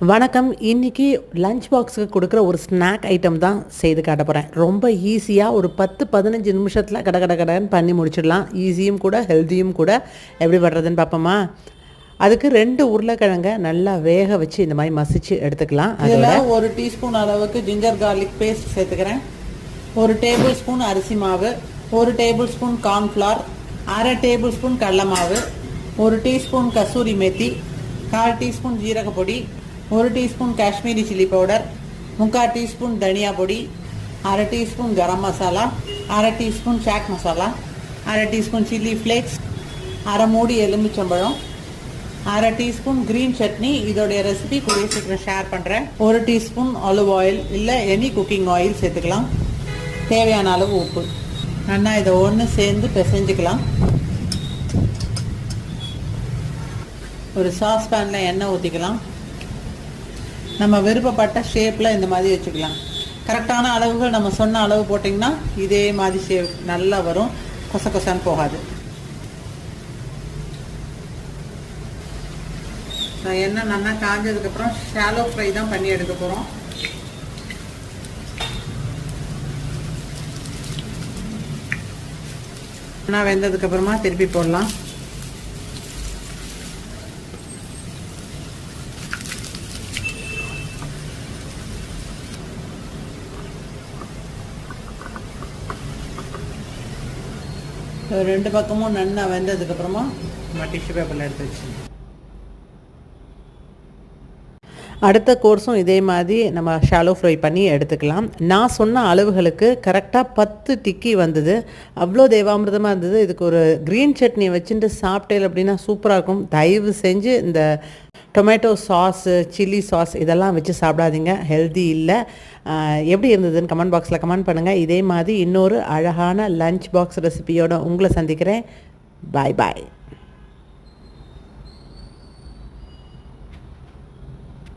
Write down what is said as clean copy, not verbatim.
வணக்கம். இன்றைக்கி லஞ்ச் பாக்ஸுக்கு கொடுக்குற ஒரு ஸ்நாக் ஐட்டம் தான் செய்து காட்ட போகிறேன். ரொம்ப ஈஸியாக ஒரு 10-15 நிமிஷத்தில் கடன்னு பண்ணி முடிச்சிடலாம். ஈஸியும் கூட, ஹெல்த்தியும் கூட. எப்படி பண்ணுறதுன்னு பார்ப்போமா? அதுக்கு 2 உருளைக்கிழங்கை நல்லா வேக வச்சு இந்த மாதிரி மசிச்சு எடுத்துக்கலாம். அதில் 1 டீஸ்பூன் அளவுக்கு ஜிஞ்சர் கார்லிக் பேஸ்ட் சேர்த்துக்கிறேன். 1 டேபிள் ஸ்பூன் அரிசி மாவு, 1 table spoon cornflour, 1/2 table spoon கடல மாவு, 1 டீஸ்பூன் கசூரி மேத்தி, 1/4 டீஸ்பூன் ஜீரக பொடி, 1 teaspoon Kashmiri chilli powder, 3/4 teaspoon தனியா பொடி, 1/2 teaspoon garam masala, 1/2 teaspoon chaat masala, 1/2 teaspoon chilli flakes, 1/2 மூடி எலுமிச்சம்பழம், 1/2 டீஸ்பூன் க்ரீன் சட்னி. இதோடைய ரெசிபி கூடிய சீக்கிரம் ஷேர் பண்ணுறேன். 1 டீஸ்பூன் ஆலிவ் ஆயில் இல்லை எனி குக்கிங் ஆயில் சேர்த்துக்கலாம். தேவையான அளவு உப்பு. நல்லா இதை ஒன்று சேர்ந்து பிசைஞ்சிக்கலாம். ஒரு சாஸ் பேனில் எண்ணெய் ஊற்றிக்கலாம். நம்ம விருப்பப்பட்ட ஷேப்பில் இந்த மாதிரி வச்சுக்கலாம். கரெக்டான அளவுகள் நம்ம சொன்ன அளவு போட்டிங்கன்னா இதே மாதிரி ஷேப் நல்லா வரும், கொசன்னு போகாது. எண்ணெய் நல்லா காஞ்சதுக்கப்புறம் ஷாலோ ஃப்ரை தான் பண்ணி எடுக்க போகிறோம். நல்லா வெந்ததுக்கப்புறமா திருப்பி போடலாம். ரெண்டு பக்கமும் நல்லா வெந்ததுக்கப்புறமா நம்ம டிஷ்யூ பேப்பரில் எடுத்து வச்சு அடுத்த கோர்ஸும் இதே மாதிரி நம்ம ஷாலோ ஃப்ரை பண்ணி எடுத்துக்கலாம். நான் சொன்ன அளவுகளுக்கு கரெக்டாக 10 டிக்கி வந்தது. அவ்வளோ தேவாமிர்தமாக இருந்தது. இதுக்கு ஒரு க்ரீன் சட்னி வச்சுட்டு சாப்பிட்டேன் அப்படின்னா சூப்பராக இருக்கும். தயவு செஞ்சு இந்த டொமேட்டோ சாஸு, சில்லி சாஸ் இதெல்லாம் வச்சு சாப்பிடாதீங்க, ஹெல்தி இல்லை. எப்படி இருந்ததுன்னு கமெண்ட் பாக்ஸில் கமெண்ட் பண்ணுங்கள். இதே மாதிரி இன்னொரு அழகான லஞ்ச் பாக்ஸ் ரெசிபியோடு உங்களை சந்திக்கிறேன். பாய் பாய்.